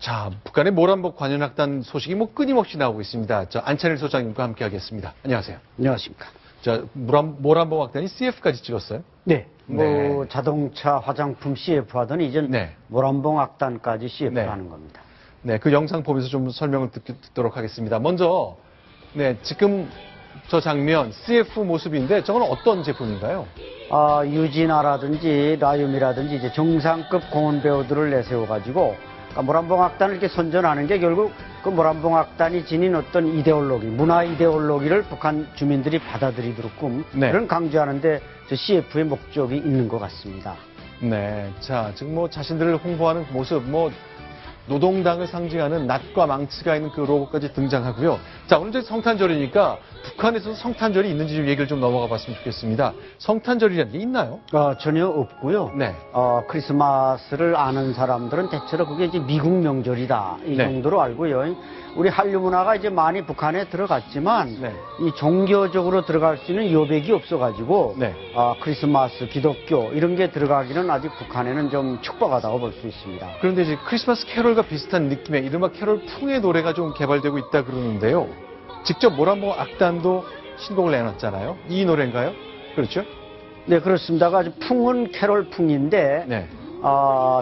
자, 북한의 모란봉 관현악단 소식이 끊임없이 나오고 있습니다. 안찬일 소장님과 함께하겠습니다. 안녕하세요. 안녕하십니까. 자, 모란봉 악단이 CF까지 찍었어요? 네. 네. 자동차 화장품 CF 하더니 이제 네. 모란봉 악단까지 CF를 네. 하는 겁니다. 네, 그 영상 보면서 좀 설명을 듣도록 하겠습니다. 먼저, 네, 지금 저 장면 CF 모습인데 저건 어떤 제품인가요? 유진아라든지 라윰이라든지 이제 정상급 공원 배우들을 내세워가지고 모란봉 악단을 이렇게 선전하는 게 결국 그 모란봉 악단이 지닌 어떤 이데올로기, 문화 이데올로기를 북한 주민들이 받아들이도록끔 네. 그런 강조하는데 저 CF의 목적이 있는 것 같습니다. 네, 자, 지금 자신들을 홍보하는 모습, 노동당을 상징하는 낫과 망치가 있는 그 로고까지 등장하고요. 자, 오늘 이제 성탄절이니까 북한에서 성탄절이 있는지 좀 얘기를 좀 넘어가 봤으면 좋겠습니다. 성탄절이라는 게 있나요? 전혀 없고요. 네. 크리스마스를 아는 사람들은 대체로 그게 이제 미국 명절이다. 이 네. 정도로 알고요. 우리 한류 문화가 이제 많이 북한에 들어갔지만 네. 이 종교적으로 들어갈 수 있는 여백이 없어가지고 네. 크리스마스, 기독교 이런 게 들어가기는 아직 북한에는 좀 촉박하다고 볼 수 있습니다. 그런데 이제 크리스마스 캐롤과 비슷한 느낌의 이른바 캐롤풍의 노래가 좀 개발되고 있다 그러는데요. 직접 모란봉 악단도 신곡을 내놨잖아요. 이 노래인가요? 그렇죠? 네, 그렇습니다. 아주 풍은 캐롤풍인데 네.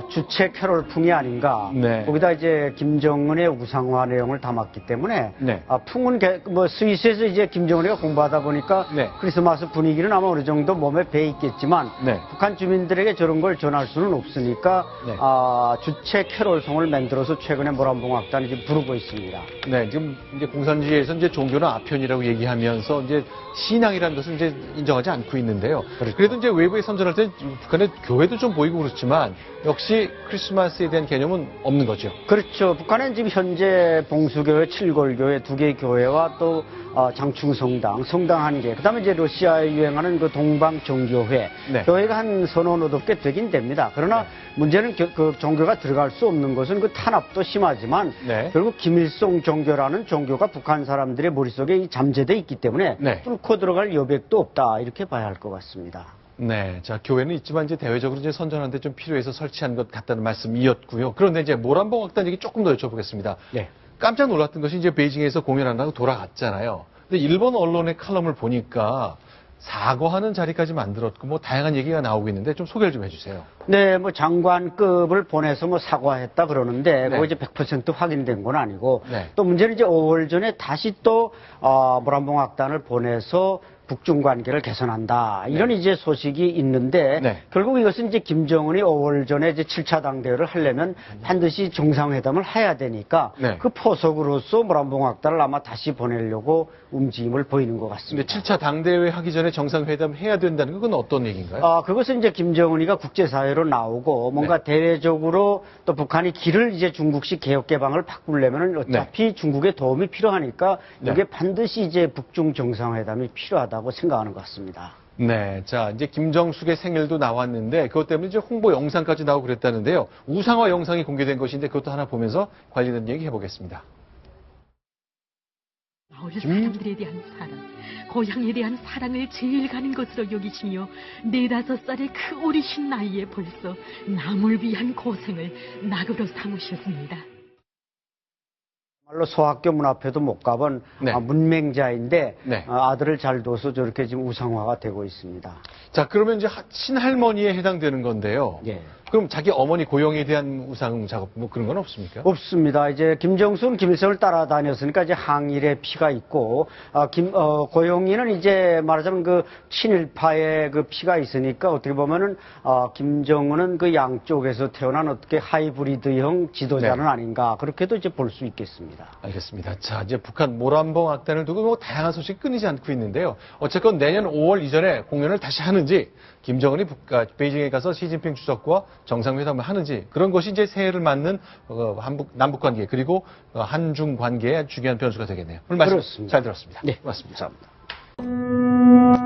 주체 캐롤풍이 아닌가. 네. 거기다 이제 김정은의 우상화 내용을 담았기 때문에 네. 풍은 스위스에서 이제 김정은이가 공부하다 보니까 네. 크리스마스 분위기는 아마 어느 정도 몸에 배 있겠지만 네. 북한 주민들에게 저런 걸 전할 수는 없으니까 네. 주체 캐롤송을 만들어서 최근에 모란봉 악단이 지금 부르고 있습니다. 네, 지금 이제 공산주의에서 이제 종교는 아편이라고 얘기하면서 이제 신앙이라는 것을 이제 인정하지 않고 있는데요. 그렇죠. 그래도 이제 외부에 선전할 때 북한의 교회도 좀 보이고 그렇지만 역시 크리스마스에 대한 개념은 없는 거죠. 그렇죠. 북한은 지금 현재 봉수교회, 칠골교회 두 개 교회와 또 장충성당, 성당 한 개, 그다음에 이제 러시아에 유행하는 그 동방정교회, 네. 교회가 한 서너 너덟 개 되긴 됩니다. 그러나 문제는 그 종교가 들어갈 수 없는 것은 그 탄압도 심하지만 네. 결국 김일성 종교라는 종교가 북한 사람들의 머릿속에 잠재돼 있기 때문에 네. 뚫고 들어갈 여백도 없다 이렇게 봐야 할 것 같습니다. 네, 자, 교회는 있지만 이제 대외적으로 이제 선전하는데 좀 필요해서 설치한 것 같다는 말씀이었고요. 그런데 이제 모란봉 악단 얘기 조금 더 여쭤보겠습니다. 네. 깜짝 놀랐던 것이 이제 베이징에서 공연한다고 돌아갔잖아요. 근데 일본 언론의 칼럼을 보니까 사과하는 자리까지 만들었고 다양한 얘기가 나오고 있는데 좀 소개를 좀 해주세요. 네, 장관급을 보내서 사과했다 그러는데, 네. 그거 이제 100% 확인된 건 아니고, 네. 또 문제는 이제 5월 전에 다시 또, 모란봉 악단을 보내서 북중 관계를 개선한다. 이런 이제 소식이 있는데, 네. 결국 이것은 이제 김정은이 5월 전에 이제 7차 당대회를 하려면 반드시 정상회담을 해야 되니까, 네. 그 포석으로서 모란봉 악단을 아마 다시 보내려고 움직임을 보이는 것 근데 같습니다. 7차 당대회 하기 전에 정상회담 해야 된다는 건 어떤 얘기인가요? 그것은 이제 김정은이가 국제사회로 나오고 뭔가 대외적으로 또 북한이 길을 이제 중국식 개혁 개방을 바꾸려면 어차피 중국의 도움이 필요하니까 이게 반드시 이제 북중 정상회담이 필요하다고 생각하는 것 같습니다. 네, 자, 이제 김정숙의 생일도 나왔는데 그것 때문에 이제 홍보 영상까지 나오고 그랬다는데요. 우상화 영상이 공개된 것인데 그것도 하나 보면서 관련된 얘기 해보겠습니다. 마을 사람들에 대한 사랑, 고향에 대한 사랑을 제일 가는 것으로 여기시며 4~5살의 그 어리신 나이에 벌써 남을 위한 고생을 낙으로 삼으셨습니다. 말로 소학교 문 앞에도 못 가본 문맹자인데 네. 아들을 잘 둬서 저렇게 지금 우상화가 되고 있습니다. 자, 그러면 이제 친할머니에 해당되는 건데요. 예. 그럼 자기 어머니 고영에 대한 우상 작업 그런 건 없습니까? 없습니다. 이제 김정수는 김일성을 따라다녔으니까 이제 항일의 피가 있고 고영이는 이제 말하자면 그 친일파의 그 피가 있으니까 어떻게 보면은 김정은은 그 양쪽에서 태어난 어떻게 하이브리드형 지도자는 아닌가 그렇게도 이제 볼 수 있겠습니다. 알겠습니다. 자, 이제 북한 모란봉 악단을 두고 다양한 소식이 끊이지 않고 있는데요. 어쨌건 내년 5월 이전에 공연을 다시 하는지 김정은이 베이징에 가서 시진핑 주석과 정상회담을 하는지 그런 것이 이제 새해를 맞는 남북 관계 그리고 한중 관계의 중요한 변수가 되겠네요. 오늘 말씀 그렇습니다. 잘 들었습니다. 네, 고맙습니다. 감사합니다.